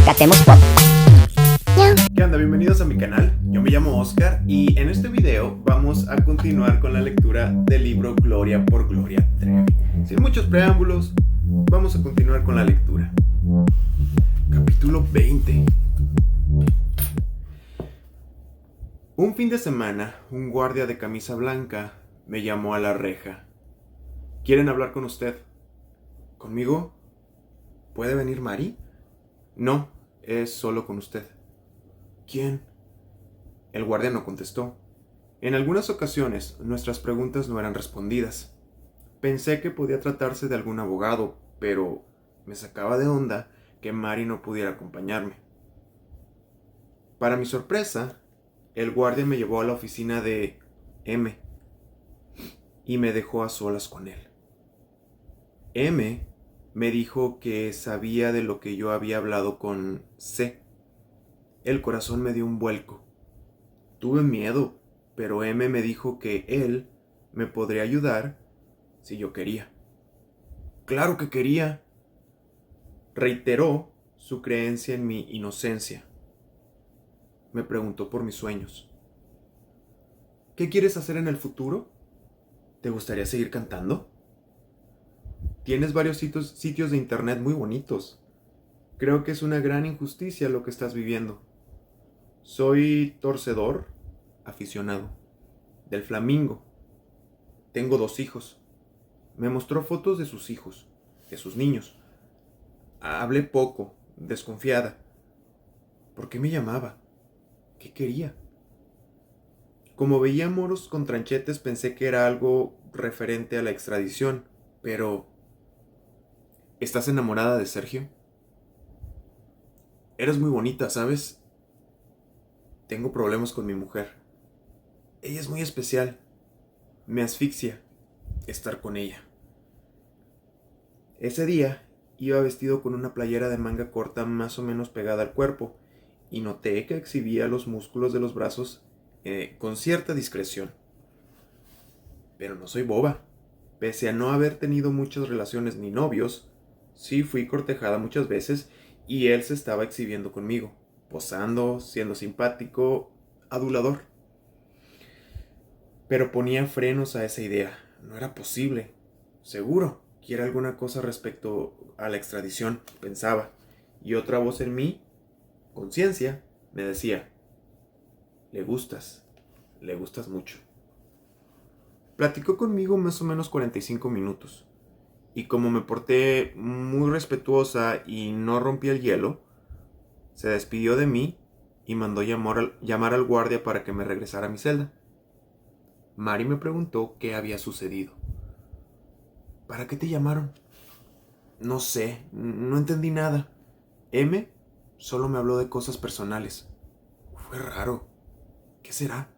Catemos Pop. ¿Qué onda? Bienvenidos a mi canal, yo me llamo Oscar y en este video vamos a continuar con la lectura del libro Gloria por Gloria Trevi. Sin muchos preámbulos, vamos a continuar con la lectura. Capítulo 20. Un fin de semana, un guardia de camisa blanca me llamó a la reja. ¿Quieren hablar con usted? ¿Conmigo? ¿Puede venir Mari? No, es solo con usted. ¿Quién? El guardia no contestó. En algunas ocasiones nuestras preguntas no eran respondidas. Pensé que podía tratarse de algún abogado, pero me sacaba de onda que Mari no pudiera acompañarme. Para mi sorpresa, el guardia me llevó a la oficina de M y me dejó a solas con él. M me dijo que sabía de lo que yo había hablado con C. El corazón me dio un vuelco. Tuve miedo, pero M me dijo que él me podría ayudar si yo quería. ¡Claro que quería! Reiteró su creencia en mi inocencia. Me preguntó por mis sueños. ¿Qué quieres hacer en el futuro? ¿Te gustaría seguir cantando? Tienes varios sitios de internet muy bonitos. Creo que es una gran injusticia lo que estás viviendo. Soy torcedor, aficionado, del Flamingo. Tengo 2 hijos. Me mostró fotos de sus hijos, de sus niños. Hablé poco, desconfiada. ¿Por qué me llamaba? ¿Qué quería? Como veía moros con tranchetes pensé que era algo referente a la extradición, pero... ¿Estás enamorada de Sergio? Eres muy bonita, ¿sabes? Tengo problemas con mi mujer. Ella es muy especial. Me asfixia estar con ella. Ese día iba vestido con una playera de manga corta más o menos pegada al cuerpo y noté que exhibía los músculos de los brazos con cierta discreción. Pero no soy boba. Pese a no haber tenido muchas relaciones ni novios, sí fui cortejada muchas veces y él se estaba exhibiendo conmigo, posando, siendo simpático, adulador. Pero ponía frenos a esa idea. No era posible. Seguro, quiere alguna cosa respecto a la extradición, pensaba. Y otra voz en mí, conciencia, me decía, le gustas mucho. Platicó conmigo más o menos 45 minutos. Y como me porté muy respetuosa y no rompí el hielo, se despidió de mí y mandó llamar al guardia para que me regresara a mi celda. Mari me preguntó qué había sucedido. ¿Para qué te llamaron? No sé, no entendí nada. M solo me habló de cosas personales. Fue raro. ¿Qué será?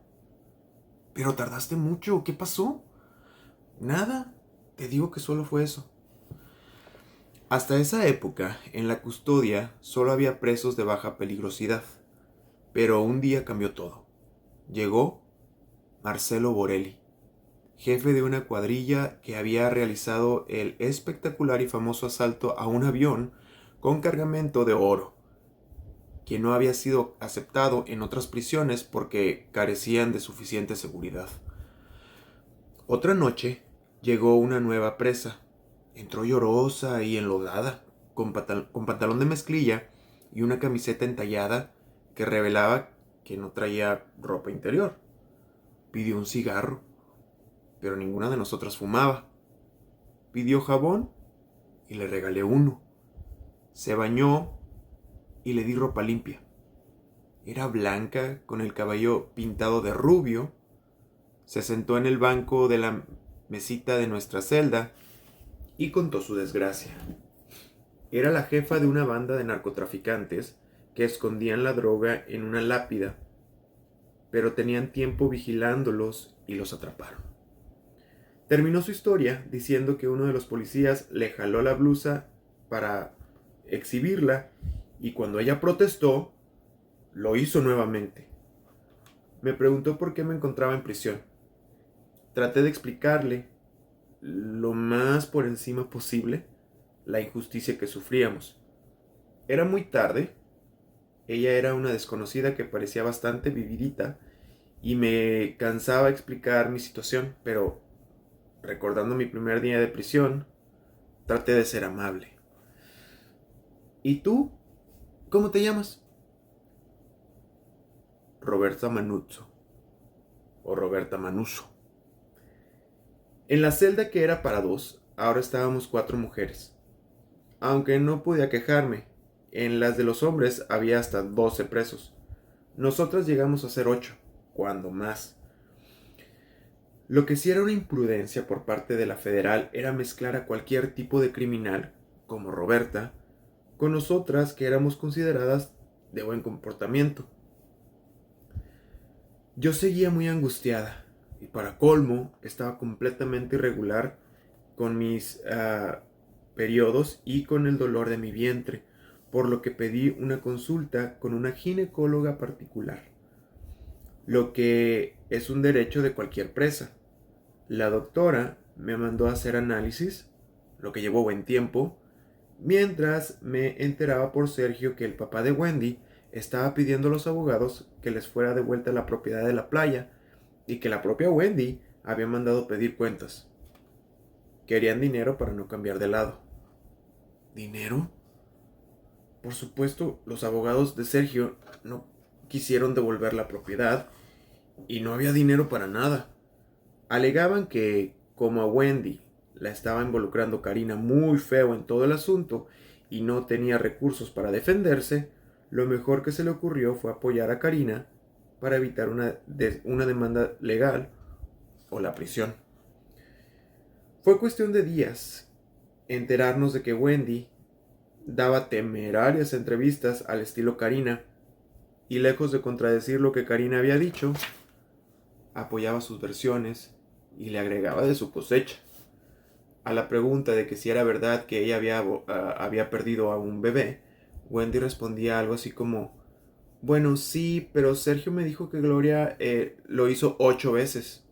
Pero tardaste mucho. ¿Qué pasó? Nada. Te digo que solo fue eso. Hasta esa época, en la custodia, solo había presos de baja peligrosidad. Pero un día cambió todo. Llegó Marcelo Borelli, jefe de una cuadrilla que había realizado el espectacular y famoso asalto a un avión con cargamento de oro, que no había sido aceptado en otras prisiones porque carecían de suficiente seguridad. Otra noche llegó una nueva presa. Entró llorosa y enlodada, con pantalón de mezclilla y una camiseta entallada que revelaba que no traía ropa interior. Pidió un cigarro, pero ninguna de nosotras fumaba. Pidió jabón y le regalé uno. Se bañó y le di ropa limpia. Era blanca, con el cabello pintado de rubio. Se sentó en el banco de la mesita de nuestra celda y contó su desgracia. Era la jefa de una banda de narcotraficantes que escondían la droga en una lápida, pero tenían tiempo vigilándolos y los atraparon. Terminó su historia diciendo que uno de los policías le jaló la blusa para exhibirla y cuando ella protestó, lo hizo nuevamente. Me preguntó por qué me encontraba en prisión. Traté de explicarle lo más por encima posible la injusticia que sufríamos. Era muy tarde Ella era una desconocida que parecía bastante vividita y me cansaba explicar mi situación, pero recordando mi primer día de prisión, traté de ser amable. ¿Y tú? ¿Cómo te llamas? Roberta Manuzzo, o Roberta Manuso. En la celda que era para dos, ahora estábamos 4 mujeres. Aunque no podía quejarme, en las de los hombres había hasta 12 presos. Nosotras llegamos a ser 8, cuando más. Lo que sí era una imprudencia por parte de la federal era mezclar a cualquier tipo de criminal, como Roberta, con nosotras que éramos consideradas de buen comportamiento. Yo seguía muy angustiada y para colmo estaba completamente irregular con mis periodos y con el dolor de mi vientre, por lo que pedí una consulta con una ginecóloga particular, lo que es un derecho de cualquier presa. La doctora me mandó a hacer análisis, lo que llevó buen tiempo, mientras me enteraba por Sergio que el papá de Wendy estaba pidiendo a los abogados que les fuera devuelta la propiedad de la playa y que la propia Wendy había mandado pedir cuentas. Querían dinero para no cambiar de lado. ¿Dinero? Por supuesto, los abogados de Sergio no quisieron devolver la propiedad y no había dinero para nada. Alegaban que, como a Wendy la estaba involucrando Karina muy feo en todo el asunto y no tenía recursos para defenderse, lo mejor que se le ocurrió fue apoyar a Karina para evitar una demanda legal o la prisión. Fue cuestión de días enterarnos de que Wendy daba temerarias entrevistas al estilo Karina y lejos de contradecir lo que Karina había dicho, apoyaba sus versiones y le agregaba de su cosecha. A la pregunta de que si era verdad que ella había perdido a un bebé, Wendy respondía algo así como: bueno, sí, pero Sergio me dijo que Gloria lo hizo 8 veces.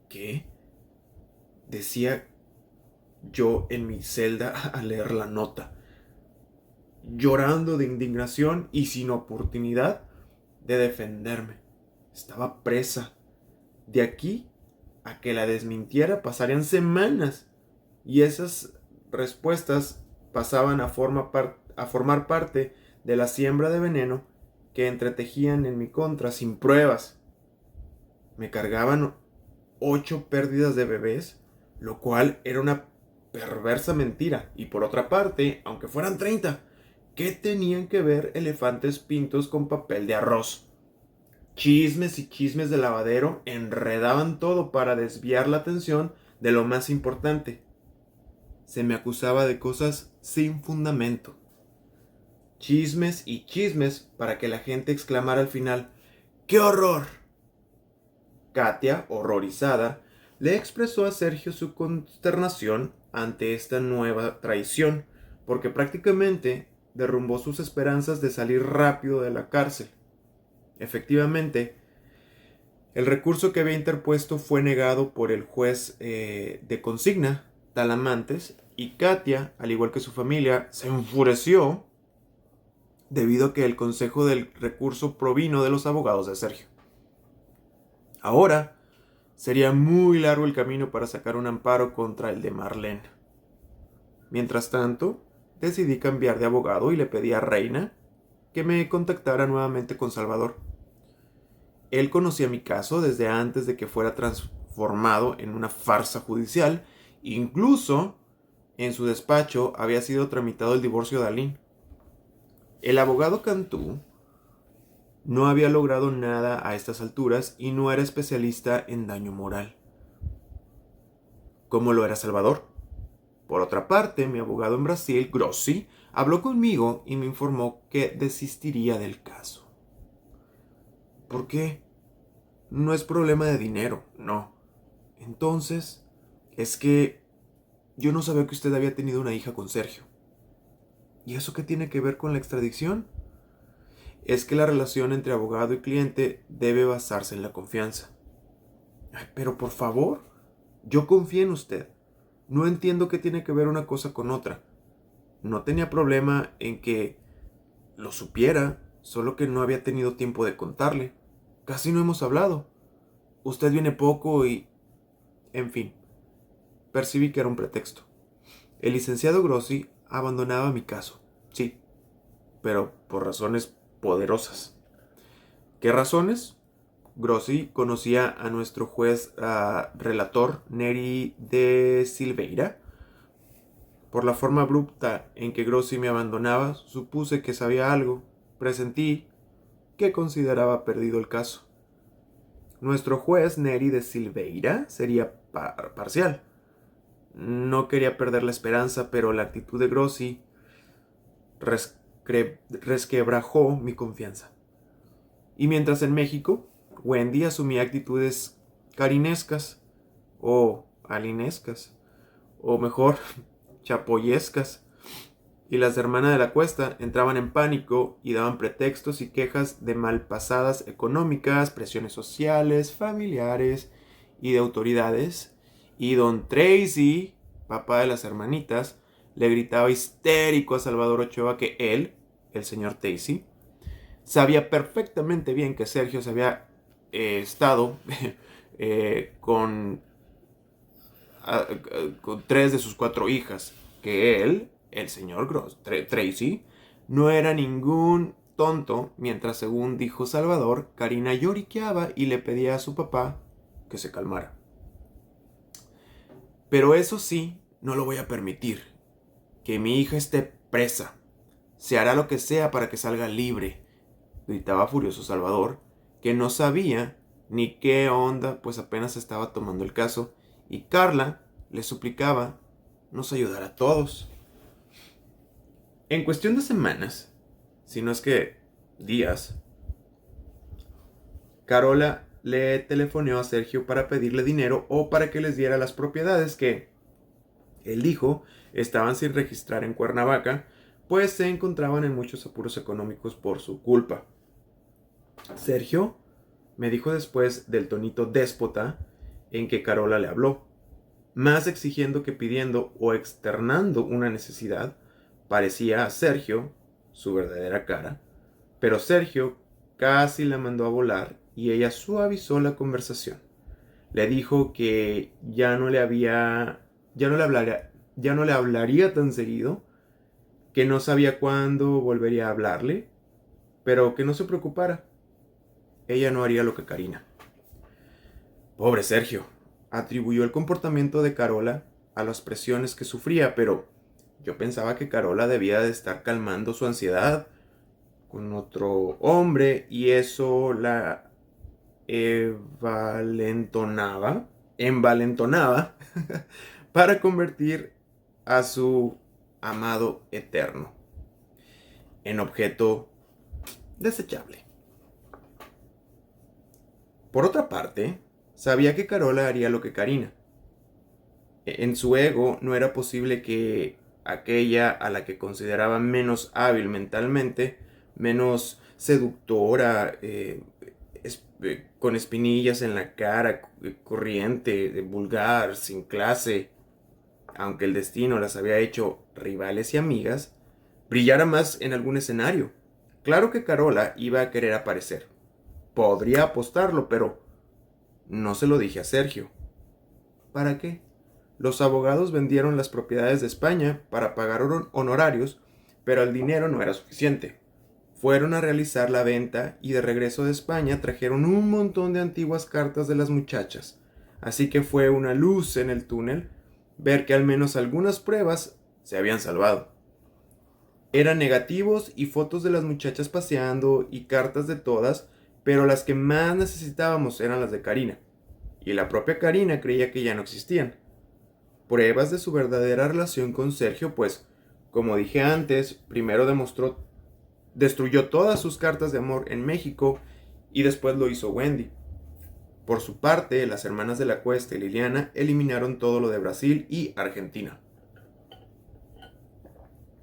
¿Qué? Decía yo en mi celda al leer la nota, llorando de indignación y sin oportunidad de defenderme. Estaba presa. De aquí a que la desmintiera pasarían semanas y esas respuestas pasaban a formar parte de la siembra de veneno que entretejían en mi contra sin pruebas. Me cargaban 8 pérdidas de bebés, lo cual era una perversa mentira. Y por otra parte, aunque fueran 30, ¿qué tenían que ver elefantes pintos con papel de arroz? Chismes y chismes de lavadero enredaban todo para desviar la atención de lo más importante. Se me acusaba de cosas sin fundamento. Chismes y chismes para que la gente exclamara al final: ¡qué horror! Katia, horrorizada, le expresó a Sergio su consternación ante esta nueva traición, porque prácticamente derrumbó sus esperanzas de salir rápido de la cárcel. Efectivamente, el recurso que había interpuesto fue negado por el juez de consigna, Talamantes, y Katia, al igual que su familia, se enfureció debido a que el consejo del recurso provino de los abogados de Sergio. Ahora sería muy largo el camino para sacar un amparo contra el de Marlene. Mientras tanto, decidí cambiar de abogado y le pedí a Reina que me contactara nuevamente con Salvador. Él conocía mi caso desde antes de que fuera transformado en una farsa judicial. Incluso en su despacho había sido tramitado el divorcio de Aline. El abogado Cantú no había logrado nada a estas alturas y no era especialista en daño moral, como lo era Salvador. Por otra parte, mi abogado en Brasil, Grossi, habló conmigo y me informó que desistiría del caso. ¿Por qué? No es problema de dinero, no. Entonces, es que yo no sabía que usted había tenido una hija con Sergio. ¿Y eso qué tiene que ver con la extradición? Es que la relación entre abogado y cliente debe basarse en la confianza. Ay, pero por favor, yo confío en usted. No entiendo qué tiene que ver una cosa con otra. No tenía problema en que lo supiera, solo que no había tenido tiempo de contarle. Casi no hemos hablado. Usted viene poco y... En fin, percibí que era un pretexto. El licenciado Grossi abandonaba mi caso, sí, pero por razones poderosas. ¿Qué razones? Grossi conocía a nuestro juez relator Neri de Silveira. Por la forma abrupta en que Grossi me abandonaba, supuse que sabía algo. Presentí que consideraba perdido el caso. Nuestro juez Neri de Silveira sería parcial. No quería perder la esperanza, pero la actitud de Grossi resquebrajó mi confianza. Y mientras en México, Wendy asumía actitudes carinescas o alinescas, o mejor, chapoyescas, y las hermanas de la Cuesta entraban en pánico y daban pretextos y quejas de malpasadas económicas, presiones sociales, familiares y de autoridades, y don Tracy, papá de las hermanitas, le gritaba histérico a Salvador Ochoa que él, el señor Tracy, sabía perfectamente bien que Sergio se había estado con 3 de sus 4 hijas, que él, el señor Tracy, no era ningún tonto, mientras según dijo Salvador, Karina lloriqueaba y le pedía a su papá que se calmara. Pero eso sí, no lo voy a permitir. Que mi hija esté presa. Se hará lo que sea para que salga libre, gritaba furioso Salvador, que no sabía ni qué onda, pues apenas estaba tomando el caso, y Carla le suplicaba nos ayudar a todos. En cuestión de semanas, si no es que días, Carola le telefoneó a Sergio para pedirle dinero o para que les diera las propiedades que, él dijo, estaban sin registrar en Cuernavaca, pues se encontraban en muchos apuros económicos por su culpa. Sergio me dijo después del tonito déspota en que Carola le habló, más exigiendo que pidiendo o externando una necesidad. Parecía a Sergio su verdadera cara, pero Sergio casi la mandó a volar y ella suavizó la conversación. Le dijo que ya no le hablaría tan seguido, que no sabía cuándo volvería a hablarle, pero que no se preocupara. Ella no haría lo que Karina. Pobre Sergio, atribuyó el comportamiento de Carola a las presiones que sufría, pero yo pensaba que Carola debía de estar calmando su ansiedad con otro hombre y eso la envalentonaba para convertir a su amado eterno en objeto desechable. Por otra parte, sabía que Carola haría lo que Karina. En su ego no era posible que aquella a la que consideraba menos hábil mentalmente, menos seductora, con espinillas en la cara, corriente, vulgar, sin clase, aunque el destino las había hecho rivales y amigas, brillara más en algún escenario. Claro que Carola iba a querer aparecer. Podría apostarlo, pero no se lo dije a Sergio. ¿Para qué? Los abogados vendieron las propiedades de España para pagar honorarios, pero el dinero no era suficiente. Fueron a realizar la venta y de regreso de España trajeron un montón de antiguas cartas de las muchachas. Así que fue una luz en el túnel ver que al menos algunas pruebas se habían salvado. Eran negativos y fotos de las muchachas paseando y cartas de todas, pero las que más necesitábamos eran las de Karina. Y la propia Karina creía que ya no existían. Pruebas de su verdadera relación con Sergio, pues, como dije antes, primero destruyó todas sus cartas de amor en México y después lo hizo Wendy. Por su parte, las hermanas de la Cuesta y Liliana eliminaron todo lo de Brasil y Argentina.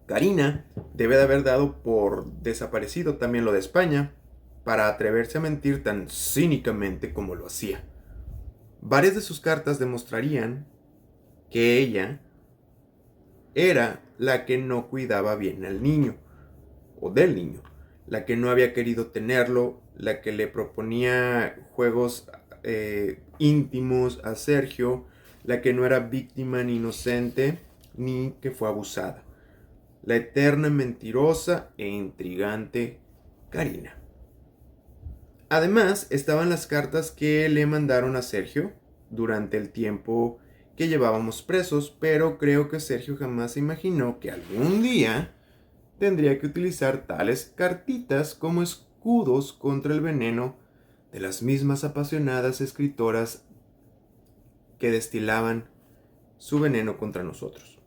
Karina debe de haber dado por desaparecido también lo de España para atreverse a mentir tan cínicamente como lo hacía. Varias de sus cartas demostrarían que ella era la que no cuidaba bien al niño. o del niño, la que no había querido tenerlo, la que le proponía juegos íntimos a Sergio, la que no era víctima ni inocente, ni que fue abusada. La eterna mentirosa e intrigante Karina. Además, estaban las cartas que le mandaron a Sergio durante el tiempo que llevábamos presos, pero creo que Sergio jamás se imaginó que algún día tendría que utilizar tales cartitas como escudos contra el veneno de las mismas apasionadas escritoras que destilaban su veneno contra nosotros.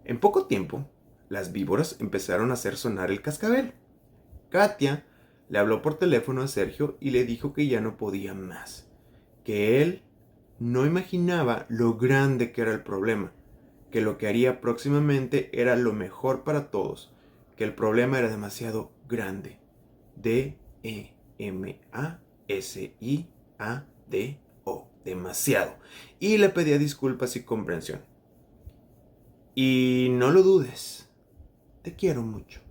En poco tiempo, las víboras empezaron a hacer sonar el cascabel. Katia le habló por teléfono a Sergio y le dijo que ya no podía más, que él no imaginaba lo grande que era el problema, que lo que haría próximamente era lo mejor para todos, que el problema era demasiado grande. D-E-M-A-S-I-A-D-O. Demasiado. Y le pedía disculpas y comprensión. Y no lo dudes, te quiero mucho.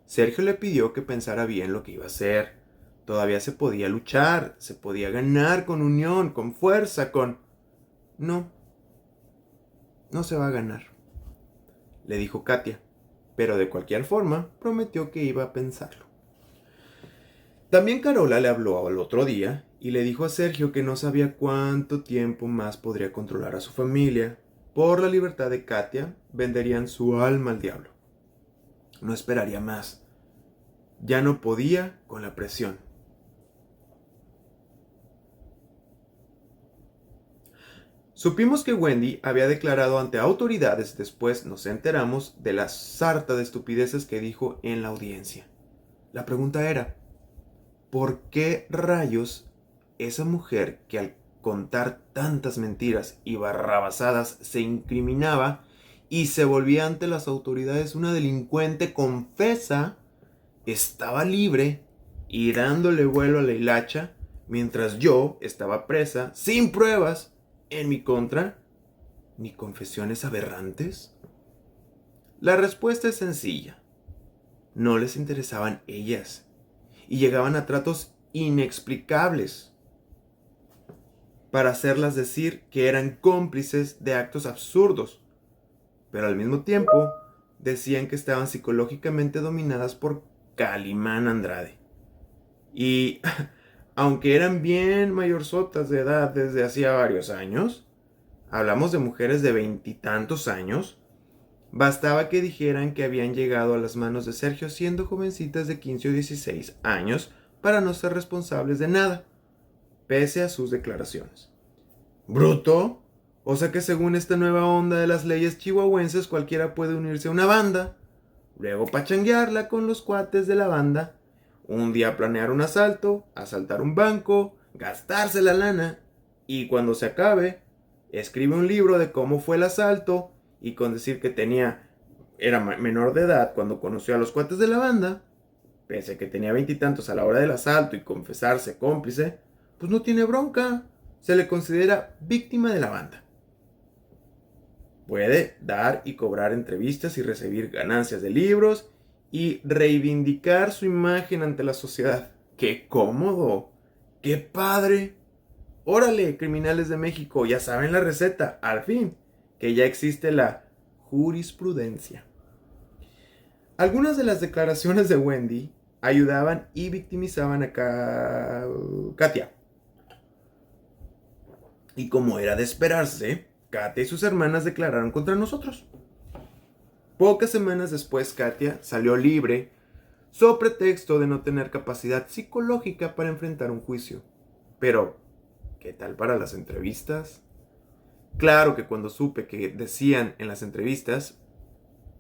Sergio le pidió que pensara bien lo que iba a hacer. Todavía se podía luchar, se podía ganar con unión, con fuerza, con... No se va a ganar, le dijo Katia, pero de cualquier forma prometió que iba a pensarlo. También Carola le habló al otro día y le dijo a Sergio que no sabía cuánto tiempo más podría controlar a su familia. Por la libertad de Katia, venderían su alma al diablo. No esperaría más. Ya no podía con la presión. Supimos que Wendy había declarado ante autoridades, después nos enteramos de la sarta de estupideces que dijo en la audiencia. La pregunta era, ¿por qué rayos esa mujer que al contar tantas mentiras y barrabasadas se incriminaba y se volvía ante las autoridades una delincuente confesa, estaba libre y dándole vuelo a la hilacha, mientras yo estaba presa sin pruebas en mi contra ni confesiones aberrantes? La respuesta es sencilla. No les interesaban ellas y llegaban a tratos inexplicables para hacerlas decir que eran cómplices de actos absurdos, pero al mismo tiempo decían que estaban psicológicamente dominadas por Calimán Andrade. Y aunque eran bien mayorzotas de edad desde hacía varios años, hablamos de mujeres de 20 y tantos años, bastaba que dijeran que habían llegado a las manos de Sergio siendo jovencitas de 15 o 16 años para no ser responsables de nada, pese a sus declaraciones. ¿Bruto? O sea que según esta nueva onda de las leyes chihuahuenses cualquiera puede unirse a una banda, luego pachanguearla con los cuates de la banda, un día planear un asalto, asaltar un banco, gastarse la lana y cuando se acabe, escribe un libro de cómo fue el asalto y con decir que era menor de edad cuando conoció a los cuates de la banda, pese a que tenía 20 y tantos a la hora del asalto y confesarse cómplice, pues no tiene bronca, se le considera víctima de la banda. Puede dar y cobrar entrevistas y recibir ganancias de libros y reivindicar su imagen ante la sociedad. ¡Qué cómodo! ¡Qué padre! Órale, criminales de México, ya saben la receta, al fin, que ya existe la jurisprudencia. Algunas de las declaraciones de Wendy ayudaban y victimizaban a Katia. Y como era de esperarse, Katia y sus hermanas declararon contra nosotros. Pocas semanas después, Katia salió libre, sobre pretexto de no tener capacidad psicológica para enfrentar un juicio. Pero, ¿qué tal para las entrevistas? Claro que cuando supe que decían en las entrevistas,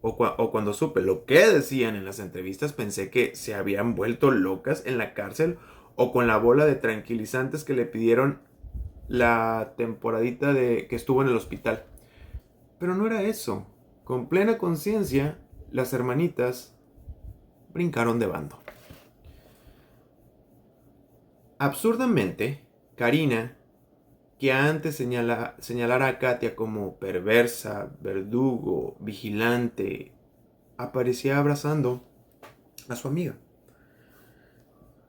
o cuando supe lo que decían en las entrevistas, pensé que se habían vuelto locas en la cárcel o con la bola de tranquilizantes que le pidieron la temporadita que estuvo en el hospital. Pero no era eso. Con plena conciencia, las hermanitas brincaron de bando. Absurdamente, Karina, que antes señalara a Katia como perversa, verdugo, vigilante, aparecía abrazando a su amiga.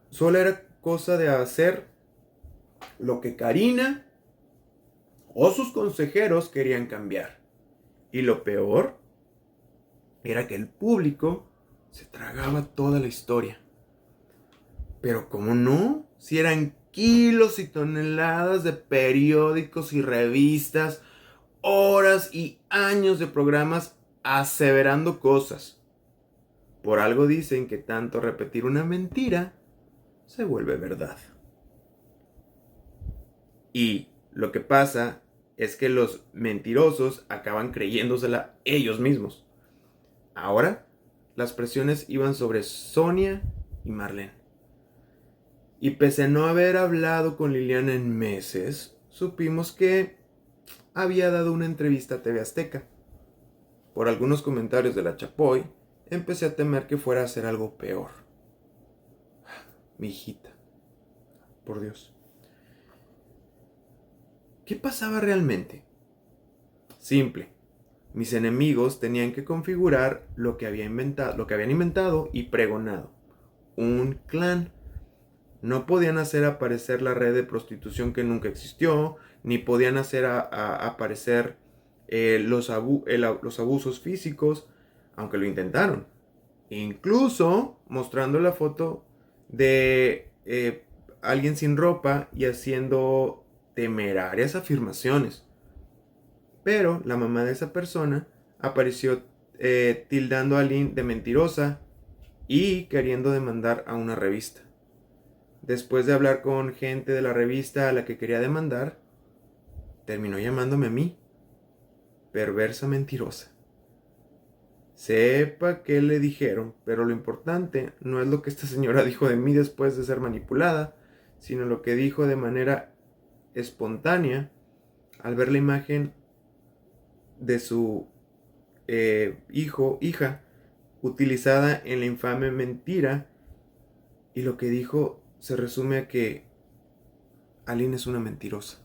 Solo era cosa de hacer lo que Karina o sus consejeros querían cambiar. Y lo peor era que el público se tragaba toda la historia. Pero ¿cómo no? Si eran kilos y toneladas de periódicos y revistas, horas y años de programas aseverando cosas. Por algo dicen que tanto repetir una mentira se vuelve verdad. Y lo que pasa es que los mentirosos acaban creyéndosela ellos mismos. Ahora, las presiones iban sobre Sonia y Marlene. Y pese a no haber hablado con Liliana en meses, supimos que había dado una entrevista a TV Azteca. Por algunos comentarios de la Chapoy, empecé a temer que fuera a hacer algo peor. Mi hijita, por Dios. ¿Qué pasaba realmente? Simple. Mis enemigos tenían que configurar lo que habían inventado y pregonado. Un clan. No podían hacer aparecer la red de prostitución que nunca existió, ni podían hacer aparecer los abusos físicos, aunque lo intentaron. Incluso mostrando la foto de alguien sin ropa y haciendo temerarias afirmaciones. Pero la mamá de esa persona apareció tildando a Lynn de mentirosa y queriendo demandar a una revista. Después de hablar con gente de la revista a la que quería demandar, terminó llamándome a mí, perversa mentirosa. Sepa qué le dijeron, pero lo importante no es lo que esta señora dijo de mí después de ser manipulada, sino lo que dijo de manera espontánea al ver la imagen de su hija, utilizada en la infame mentira, y lo que dijo se resume a que Aline es una mentirosa.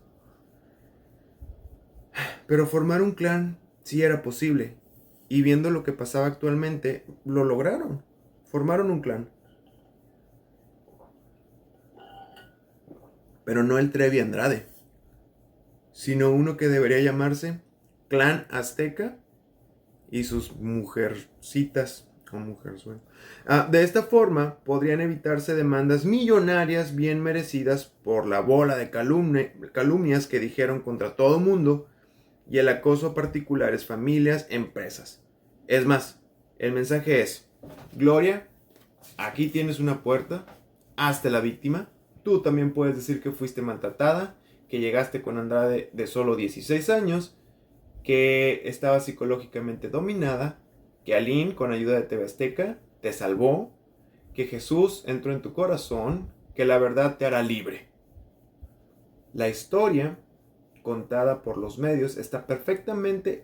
Pero formar un clan sí era posible, y viendo lo que pasaba actualmente, lo lograron. Formaron un clan. Pero no el Trevi Andrade, sino uno que debería llamarse Clan Azteca y sus mujercitas o mujerzuelas. De esta forma podrían evitarse demandas millonarias bien merecidas por la bola de calumnias que dijeron contra todo mundo y el acoso a particulares, familias, empresas. Es más, el mensaje es: Gloria, aquí tienes una puerta, hazte la víctima. Tú también puedes decir que fuiste maltratada, que llegaste con Andrade de solo 16 años, que estaba psicológicamente dominada, que Aline, con ayuda de TV Azteca, te salvó, que Jesús entró en tu corazón, que la verdad te hará libre. La historia contada por los medios está perfectamente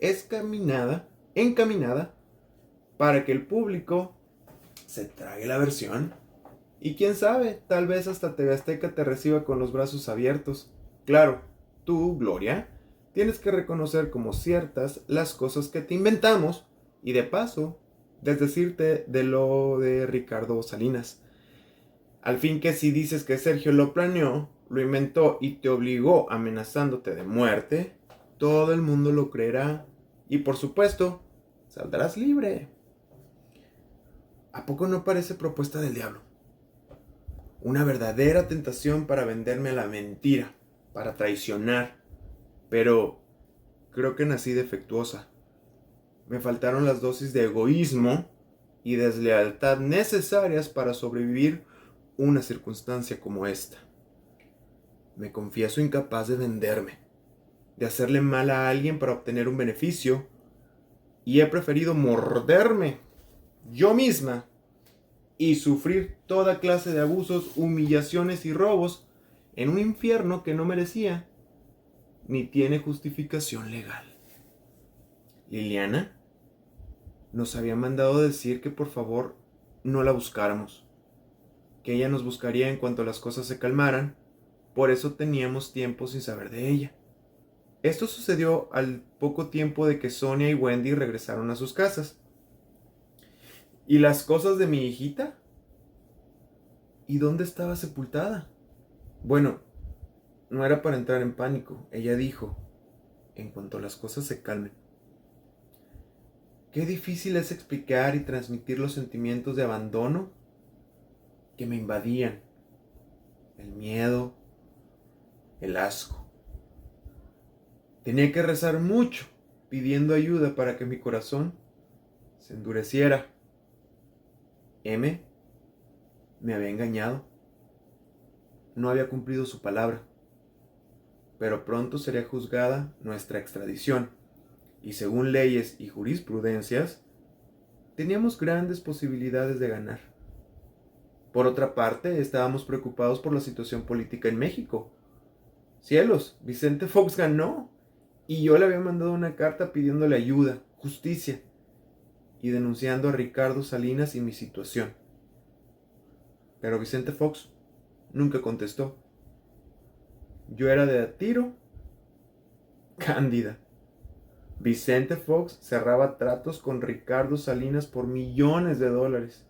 encaminada para que el público se trague la versión. Y quién sabe, tal vez hasta TV Azteca te reciba con los brazos abiertos. Claro, tú, Gloria, tienes que reconocer como ciertas las cosas que te inventamos y de paso, desdecirte de lo de Ricardo Salinas. Al fin que si dices que Sergio lo planeó, lo inventó y te obligó amenazándote de muerte, todo el mundo lo creerá y por supuesto, saldrás libre. ¿A poco no parece propuesta del diablo? Una verdadera tentación para venderme a la mentira, para traicionar. Pero creo que nací defectuosa. Me faltaron las dosis de egoísmo y deslealtad necesarias para sobrevivir una circunstancia como esta. Me confieso incapaz de venderme, de hacerle mal a alguien para obtener un beneficio, y he preferido morderme yo misma y sufrir toda clase de abusos, humillaciones y robos en un infierno que no merecía ni tiene justificación legal. Liliana nos había mandado decir que por favor no la buscáramos, que ella nos buscaría en cuanto las cosas se calmaran, por eso teníamos tiempo sin saber de ella. Esto sucedió al poco tiempo de que Sonia y Wendy regresaron a sus casas. ¿Y las cosas de mi hijita? ¿Y dónde estaba sepultada? Bueno, no era para entrar en pánico. Ella dijo, en cuanto las cosas se calmen. Qué difícil es explicar y transmitir los sentimientos de abandono que me invadían. El miedo, el asco. Tenía que rezar mucho, pidiendo ayuda para que mi corazón se endureciera. M me había engañado. No había cumplido su palabra. Pero pronto sería juzgada nuestra extradición. Y según leyes y jurisprudencias, teníamos grandes posibilidades de ganar. Por otra parte, estábamos preocupados por la situación política en México. Cielos, Vicente Fox ganó. Y yo le había mandado una carta pidiéndole ayuda, justicia y denunciando a Ricardo Salinas y mi situación. Pero Vicente Fox nunca contestó. Yo era de a tiro, cándida. Vicente Fox cerraba tratos con Ricardo Salinas por millones de dólares.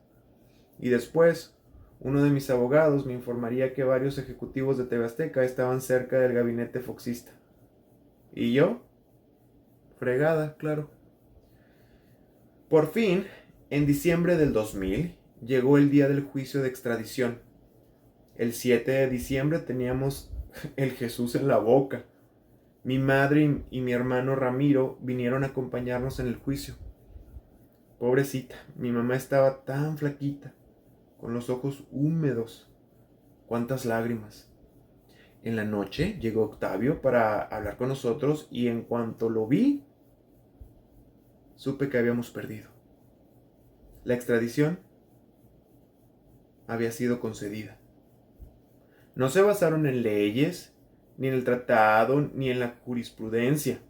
Y después, uno de mis abogados me informaría que varios ejecutivos de TV Azteca estaban cerca del gabinete foxista. Y yo, fregada, claro. Por fin, en diciembre del 2000, llegó el día del juicio de extradición. El 7 de diciembre teníamos el Jesús en la boca. Mi madre y mi hermano Ramiro vinieron a acompañarnos en el juicio. Pobrecita, mi mamá estaba tan flaquita, con los ojos húmedos. Cuántas lágrimas. En la noche llegó Octavio para hablar con nosotros y en cuanto lo vi, supe que habíamos perdido. La extradición había sido concedida. No se basaron en leyes, ni en el tratado, ni en la jurisprudencia.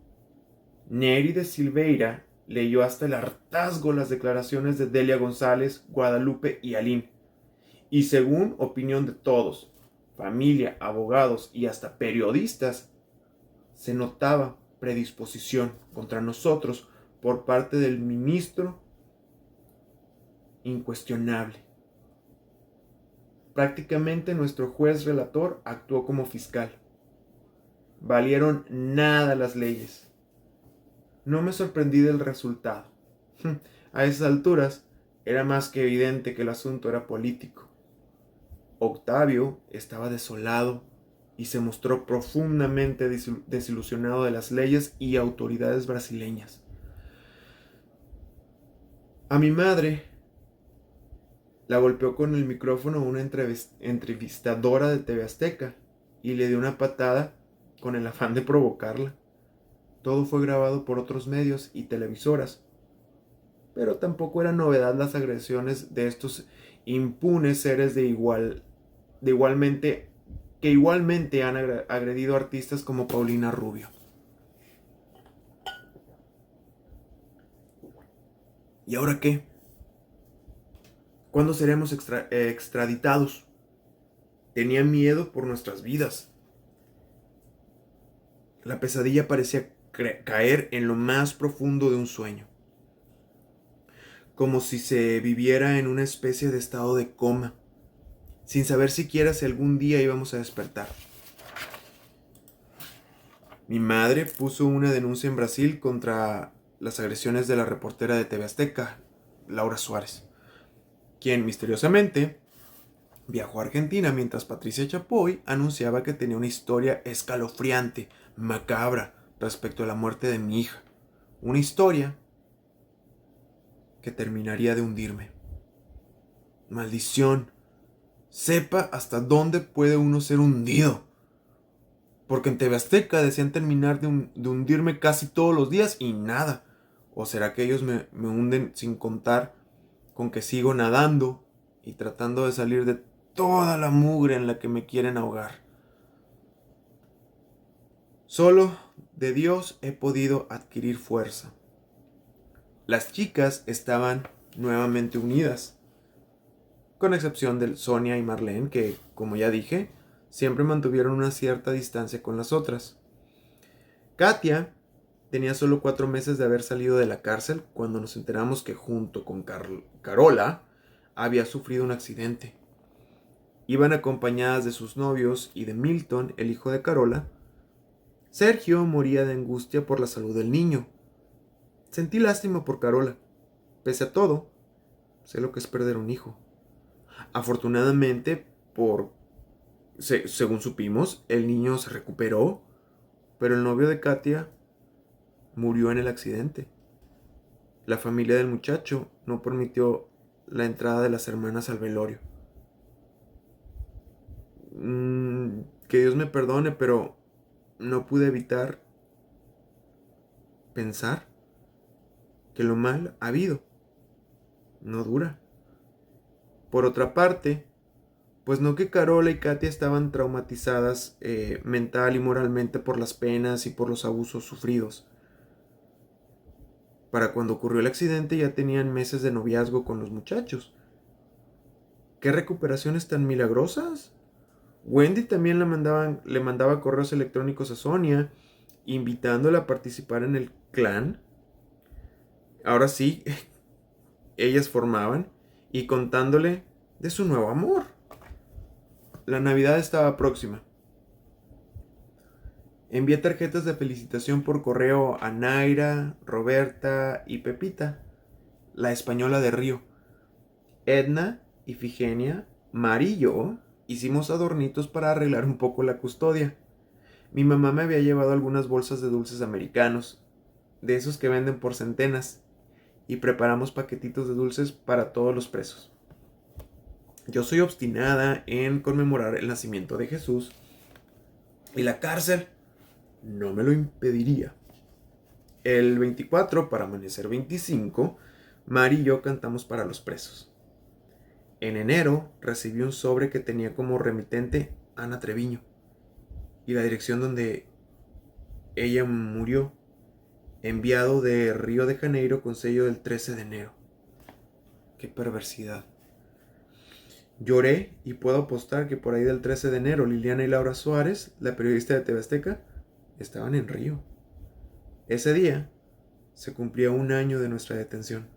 Neri de Silveira leyó hasta el hartazgo las declaraciones de Delia González, Guadalupe y Aline. Y según opinión de todos, familia, abogados y hasta periodistas, se notaba predisposición contra nosotros por parte del ministro incuestionable. Prácticamente nuestro juez relator actuó como fiscal. Valieron nada las leyes. No me sorprendí del resultado. A esas alturas era más que evidente que el asunto era político. Octavio estaba desolado y se mostró profundamente desilusionado de las leyes y autoridades brasileñas. A mi madre la golpeó con el micrófono una entrevistadora de TV Azteca y le dio una patada con el afán de provocarla. Todo fue grabado por otros medios y televisoras, pero tampoco era novedad las agresiones de estos impunes seres que igualmente han agredido a artistas como Paulina Rubio. ¿Y ahora qué? ¿Cuándo seremos extraditados? Tenía miedo por nuestras vidas. La pesadilla parecía caer en lo más profundo de un sueño, como si se viviera en una especie de estado de coma, sin saber siquiera si algún día íbamos a despertar. Mi madre puso una denuncia en Brasil contra las agresiones de la reportera de TV Azteca, Laura Suárez, quien misteriosamente viajó a Argentina mientras Patricia Chapoy anunciaba que tenía una historia escalofriante, macabra, respecto a la muerte de mi hija. Una historia que terminaría de hundirme. Maldición. Sepa hasta dónde puede uno ser hundido. Porque en TV Azteca decían terminar de hundirme casi todos los días y nada. ¿O será que ellos me hunden sin contar con que sigo nadando y tratando de salir de toda la mugre en la que me quieren ahogar? Solo de Dios he podido adquirir fuerza. Las chicas estaban nuevamente unidas, con excepción de Sonia y Marlene, que, como ya dije, siempre mantuvieron una cierta distancia con las otras. Katia tenía solo 4 meses de haber salido de la cárcel cuando nos enteramos que junto con Carola había sufrido un accidente. Iban acompañadas de sus novios y de Milton, el hijo de Carola. Sergio moría de angustia por la salud del niño. Sentí lástima por Carola. Pese a todo, sé lo que es perder un hijo. Afortunadamente, según supimos, el niño se recuperó, pero el novio de Katia murió en el accidente. La familia del muchacho no permitió la entrada de las hermanas al velorio. Que Dios me perdone, pero no pude evitar pensar que lo mal habido no dura. Por otra parte, pues no que Carola y Katia estaban traumatizadas mental y moralmente por las penas y por los abusos sufridos. Para cuando ocurrió el accidente ya tenían meses de noviazgo con los muchachos. ¿Qué recuperaciones tan milagrosas? Wendy también le mandaba correos electrónicos a Sonia, invitándola a participar en el clan. Ahora sí, ellas formaban y contándole de su nuevo amor. La Navidad estaba próxima. Envié tarjetas de felicitación por correo a Naira, Roberta y Pepita, la española de Río. Edna, Ifigenia, Mari y yo hicimos adornitos para arreglar un poco la custodia. Mi mamá me había llevado algunas bolsas de dulces americanos, de esos que venden por centenas, y preparamos paquetitos de dulces para todos los presos. Yo soy obstinada en conmemorar el nacimiento de Jesús, y la cárcel no me lo impediría. El 24, para amanecer 25, Mari y yo cantamos para los presos. En enero recibí un sobre que tenía como remitente Ana Treviño y la dirección donde ella murió, enviado de Río de Janeiro con sello del 13 de enero. ¡Qué perversidad! Lloré y puedo apostar que por ahí del 13 de enero Liliana y Laura Suárez, la periodista de TV Azteca, estaban en Río. Ese día se cumplía 1 año de nuestra detención.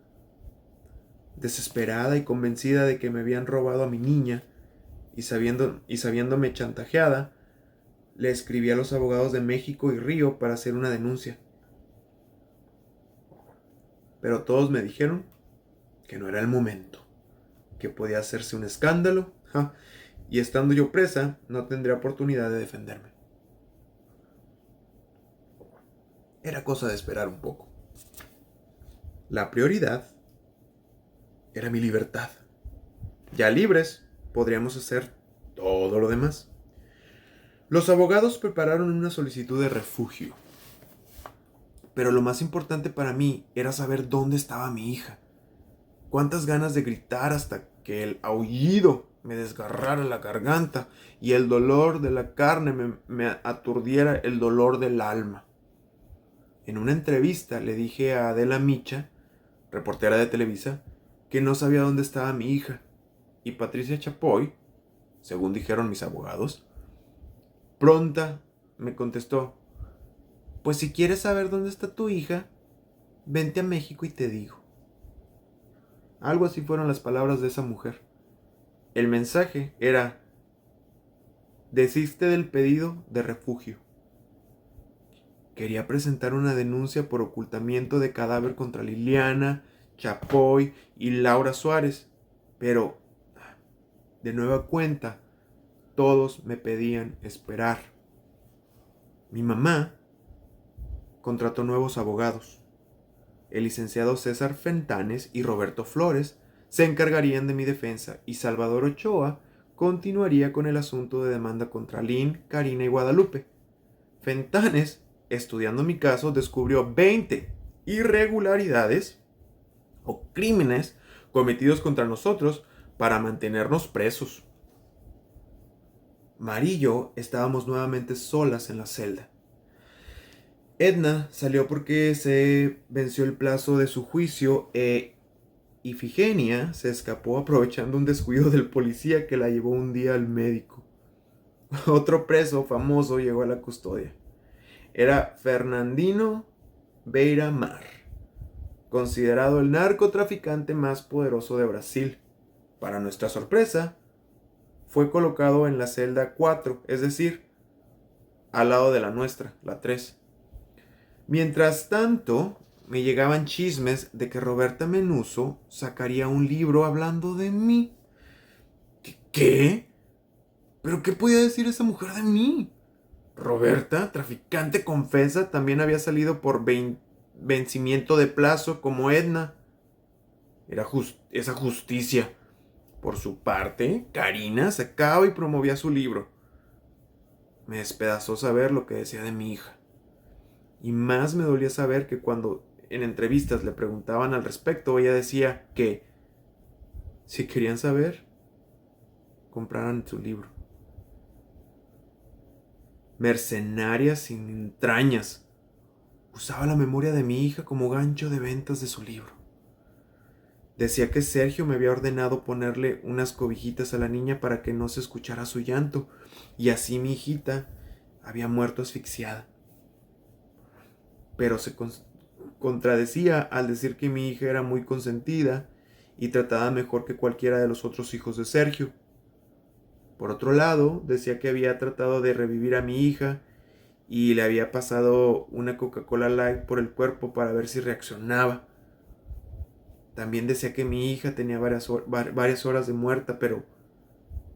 Desesperada y convencida de que me habían robado a mi niña y sabiéndome chantajeada, le escribí a los abogados de México y Río para hacer una denuncia. Pero todos me dijeron que no era el momento, que podía hacerse un escándalo, y estando yo presa no tendría oportunidad de defenderme. Era cosa de esperar un poco. La prioridad era mi libertad. Ya libres, podríamos hacer todo lo demás. Los abogados prepararon una solicitud de refugio. Pero lo más importante para mí era saber dónde estaba mi hija. Cuántas ganas de gritar hasta que el aullido me desgarrara la garganta y el dolor de la carne me aturdiera el dolor del alma. En una entrevista le dije a Adela Micha, reportera de Televisa, que no sabía dónde estaba mi hija. Y Patricia Chapoy, según dijeron mis abogados, pronta me contestó: pues si quieres saber dónde está tu hija, vente a México y te digo. Algo así fueron las palabras de esa mujer. El mensaje era: desiste del pedido de refugio. Quería presentar una denuncia por ocultamiento de cadáver contra Liliana, Chapoy y Laura Suárez, pero de nueva cuenta todos me pedían esperar. Mi mamá contrató nuevos abogados. El licenciado César Fentanes y Roberto Flores se encargarían de mi defensa y Salvador Ochoa continuaría con el asunto de demanda contra Lynn, Karina y Guadalupe. Fentanes, estudiando mi caso, descubrió 20 irregularidades o crímenes cometidos contra nosotros para mantenernos presos. Mari y yo estábamos nuevamente solas en la celda. Edna salió porque se venció el plazo de su juicio e Ifigenia se escapó aprovechando un descuido del policía que la llevó un día al médico. Otro preso famoso llegó a la custodia. Era Fernandino Beira-Mar, considerado el narcotraficante más poderoso de Brasil. Para nuestra sorpresa, fue colocado en la celda 4, es decir, al lado de la nuestra, la 3. Mientras tanto, me llegaban chismes de que Roberta Menuso sacaría un libro hablando de mí. ¿Qué? ¿Pero qué podía decir esa mujer de mí? Roberta, traficante confesa, también había salido por vencimiento de plazo como Edna. Era esa justicia. Por su parte, Karina sacaba y promovía su libro. Me despedazó saber lo que decía de mi hija. Y más me dolía saber que cuando en entrevistas le preguntaban al respecto, ella decía que si querían saber, compraran su libro. Mercenaria sin entrañas. Usaba la memoria de mi hija como gancho de ventas de su libro. Decía que Sergio me había ordenado ponerle unas cobijitas a la niña para que no se escuchara su llanto, y así mi hijita había muerto asfixiada. Pero se contradecía al decir que mi hija era muy consentida y tratada mejor que cualquiera de los otros hijos de Sergio. Por otro lado, decía que había tratado de revivir a mi hija y le había pasado una Coca-Cola Light por el cuerpo para ver si reaccionaba. También decía que mi hija tenía varias horas de muerta, pero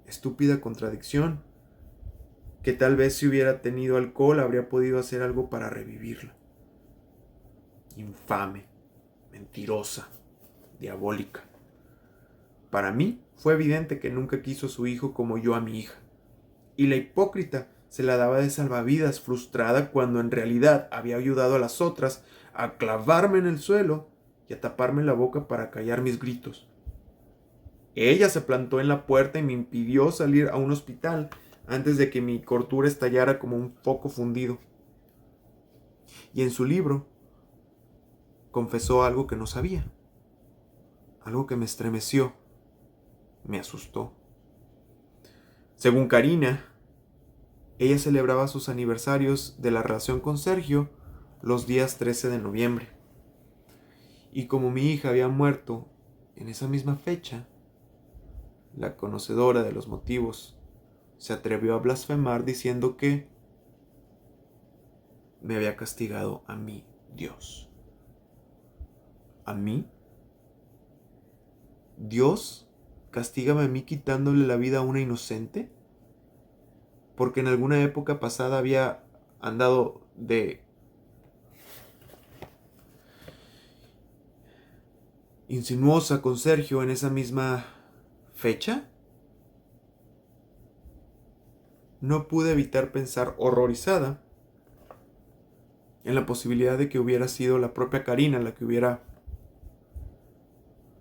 estúpida contradicción, que tal vez si hubiera tenido alcohol habría podido hacer algo para revivirla. Infame, mentirosa, diabólica. Para mí fue evidente que nunca quiso a su hijo como yo a mi hija. Y la hipócrita se la daba de salvavidas, frustrada, cuando en realidad había ayudado a las otras a clavarme en el suelo y a taparme la boca para callar mis gritos. Ella se plantó en la puerta y me impidió salir a un hospital antes de que mi cordura estallara como un foco fundido. Y en su libro confesó algo que no sabía, algo que me estremeció, me asustó. Según Karina, ella celebraba sus aniversarios de la relación con Sergio los días 13 de noviembre. Y como mi hija había muerto en esa misma fecha, la conocedora de los motivos se atrevió a blasfemar diciendo que me había castigado a mí, Dios. ¿A mí? ¿Dios castígame a mí quitándole la vida a una inocente? Porque en alguna época pasada había andado de insinuosa con Sergio en esa misma fecha. No pude evitar pensar horrorizada en la posibilidad de que hubiera sido la propia Karina la que hubiera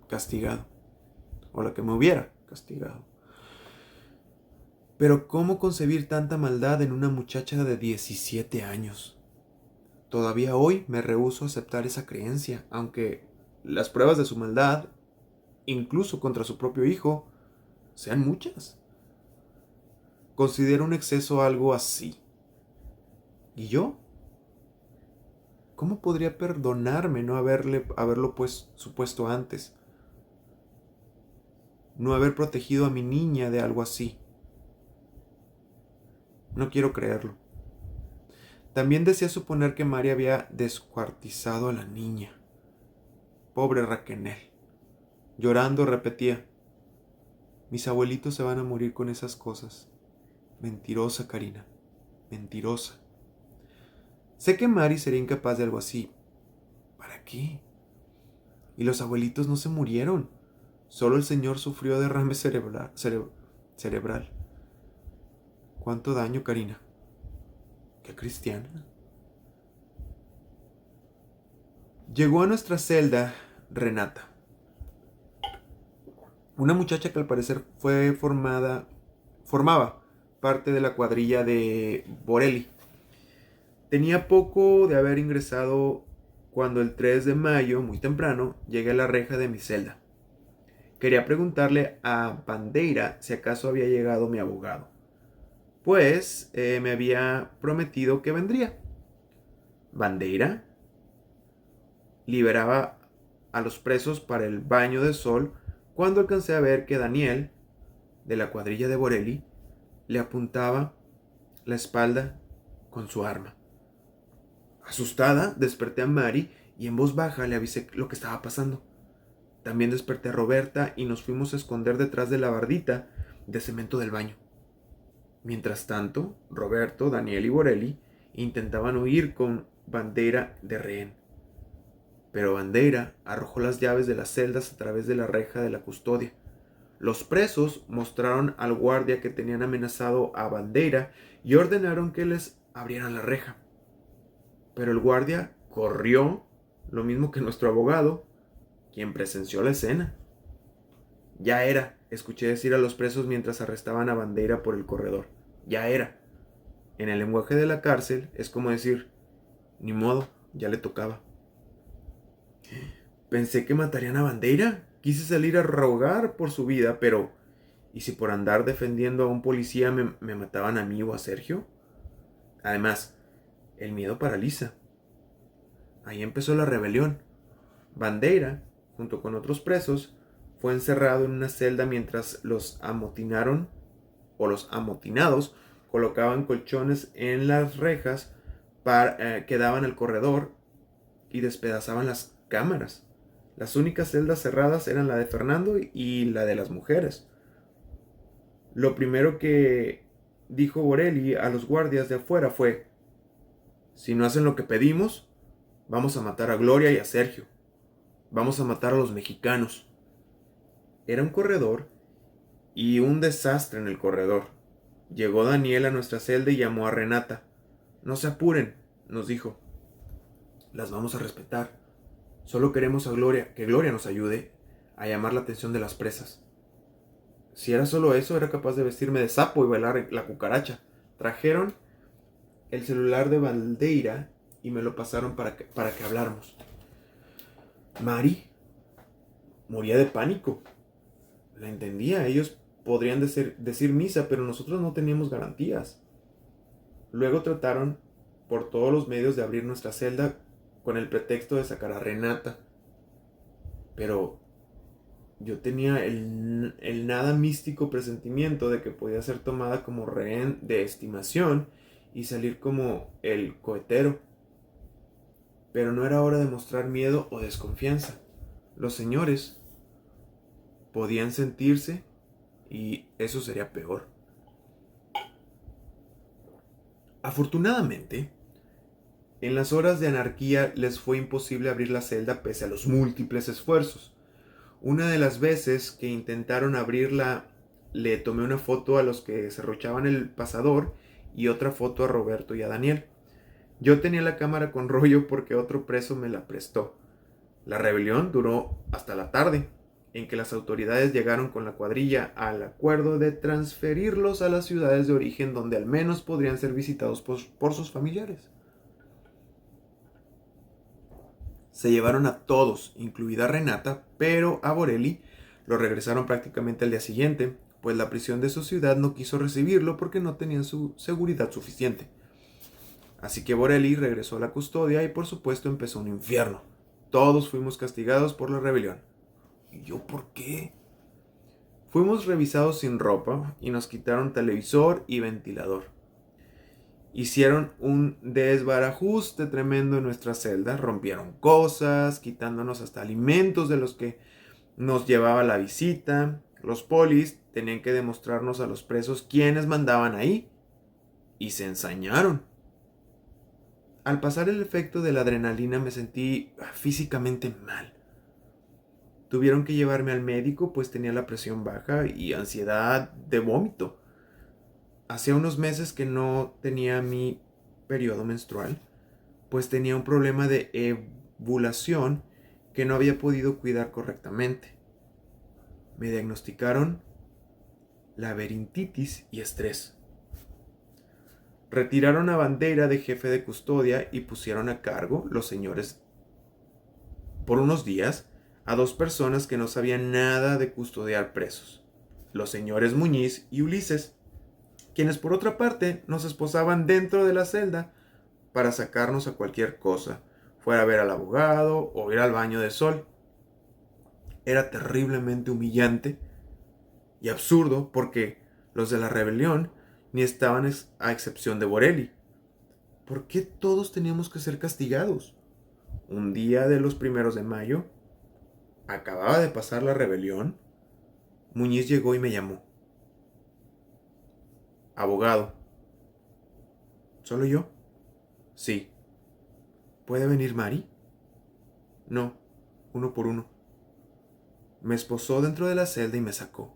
castigado, o la que me hubiera castigado. Pero ¿cómo concebir tanta maldad en una muchacha de 17 años? Todavía hoy me rehúso a aceptar esa creencia, aunque las pruebas de su maldad, incluso contra su propio hijo, sean muchas. Considero un exceso algo así. ¿Y yo? ¿Cómo podría perdonarme no haberlo supuesto antes? No haber protegido a mi niña de algo así. No quiero creerlo. También desea suponer que María había descuartizado a la niña. Pobre Raquenel. Llorando repetía: mis abuelitos se van a morir con esas cosas. Mentirosa, Karina. Mentirosa. Sé que Mari sería incapaz de algo así. ¿Para qué? Y los abuelitos no se murieron. Solo el señor sufrió derrame cerebral. ¿Cuánto daño, Karina? ¿Qué cristiana? Llegó a nuestra celda Renata, una muchacha que al parecer formaba parte de la cuadrilla de Borelli. Tenía poco de haber ingresado cuando el 3 de mayo, muy temprano, llegué a la reja de mi celda. Quería preguntarle a Bandeira si acaso había llegado mi abogado, pues me había prometido que vendría. ¿Bandeira? liberaba a los presos para el baño de sol cuando alcancé a ver que Daniel, de la cuadrilla de Borelli, le apuntaba la espalda con su arma. Asustada, desperté a Mari y en voz baja le avisé lo que estaba pasando. También desperté a Roberta y nos fuimos a esconder detrás de la bardita de cemento del baño. Mientras tanto, Roberto, Daniel y Borelli intentaban huir con Bandeira de rehén. Pero Bandeira arrojó las llaves de las celdas a través de la reja de la custodia. Los presos mostraron al guardia que tenían amenazado a Bandeira y ordenaron que les abrieran la reja. Pero el guardia corrió, lo mismo que nuestro abogado, quien presenció la escena. Ya era, escuché decir a los presos mientras arrestaban a Bandeira por el corredor. Ya era. En el lenguaje de la cárcel es como decir, ni modo, ya le tocaba. Pensé que matarían a Bandeira. Quise salir a rogar por su vida, pero ¿y si por andar defendiendo a un policía me mataban a mí o a Sergio? Además, el miedo paraliza. Ahí empezó la rebelión. Bandeira, junto con otros presos, fue encerrado en una celda mientras los amotinaron o los amotinados colocaban colchones en las rejas que daban al corredor y despedazaban las cámaras. Las únicas celdas cerradas eran la de Fernando y la de las mujeres. Lo primero que dijo Borelli a los guardias de afuera fue: si no hacen lo que pedimos, vamos a matar a Gloria y a Sergio. Vamos a matar a los mexicanos. Era un corredor y un desastre en el corredor. Llegó Daniel a nuestra celda y llamó a Renata. No se apuren, nos dijo. Las vamos a respetar. Solo queremos a Gloria, que Gloria nos ayude a llamar la atención de las presas. Si era solo eso, era capaz de vestirme de sapo y bailar la cucaracha. Trajeron el celular de Bandeira y me lo pasaron para que habláramos. Mari moría de pánico. La entendía. Ellos podrían decir misa, pero nosotros no teníamos garantías. Luego trataron por todos los medios de abrir nuestra celda con el pretexto de sacar a Renata. Pero yo tenía el nada místico presentimiento de que podía ser tomada como rehén de estimación y salir como el cohetero. Pero no era hora de mostrar miedo o desconfianza. Los señores podían sentirse y eso sería peor. Afortunadamente, en las horas de anarquía les fue imposible abrir la celda pese a los múltiples esfuerzos. Una de las veces que intentaron abrirla, le tomé una foto a los que cerrochaban el pasador y otra foto a Roberto y a Daniel. Yo tenía la cámara con rollo porque otro preso me la prestó. La rebelión duró hasta la tarde, en que las autoridades llegaron con la cuadrilla al acuerdo de transferirlos a las ciudades de origen donde al menos podrían ser visitados por sus familiares. Se llevaron a todos, incluida Renata, pero a Borelli lo regresaron prácticamente al día siguiente, pues la prisión de su ciudad no quiso recibirlo porque no tenían su seguridad suficiente. Así que Borelli regresó a la custodia y por supuesto empezó un infierno. Todos fuimos castigados por la rebelión. ¿Y yo por qué? Fuimos revisados sin ropa y nos quitaron televisor y ventilador. Hicieron un desbarajuste tremendo en nuestra celda, rompieron cosas, quitándonos hasta alimentos de los que nos llevaba la visita. Los polis tenían que demostrarnos a los presos quiénes mandaban ahí y se ensañaron. Al pasar el efecto de la adrenalina me sentí físicamente mal. Tuvieron que llevarme al médico pues tenía la presión baja y ansiedad de vómito. Hacía unos meses que no tenía mi periodo menstrual, pues tenía un problema de ovulación que no había podido cuidar correctamente. Me diagnosticaron laberintitis y estrés. Retiraron a Bandeira de jefe de custodia y pusieron a cargo los señores por unos días a dos personas que no sabían nada de custodiar presos, los señores Muñiz y Ulises, quienes por otra parte nos esposaban dentro de la celda para sacarnos a cualquier cosa, fuera a ver al abogado o ir al baño de sol. Era terriblemente humillante y absurdo porque los de la rebelión ni estaban a excepción de Borelli. ¿Por qué todos teníamos que ser castigados? Un día de los 1 de mayo, acababa de pasar la rebelión, Muñiz llegó y me llamó. Abogado. ¿Solo yo? Sí. ¿Puede venir Mari? No, uno por uno. Me esposó dentro de la celda y me sacó.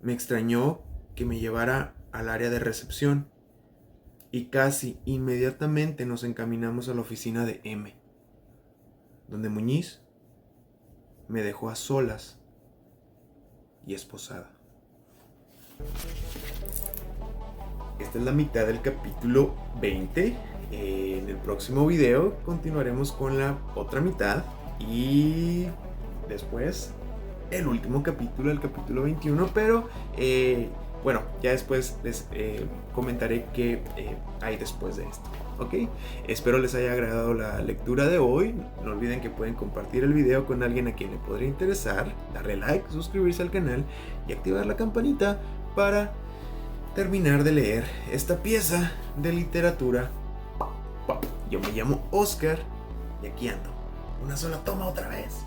Me extrañó que me llevara al área de recepción y casi inmediatamente nos encaminamos a la oficina de M, donde Muñiz me dejó a solas y esposada. Esta es la mitad del capítulo 20. En el próximo video continuaremos con la otra mitad y después el último capítulo, el capítulo 21, pero bueno, ya después les comentaré qué hay después de esto. ¿Ok? Espero les haya agradado la lectura de hoy. No olviden que pueden compartir el video con alguien a quien le podría interesar, darle like, suscribirse al canal y activar la campanita para terminar de leer esta pieza de literatura. Yo me llamo Oscar y aquí ando. Una sola toma otra vez.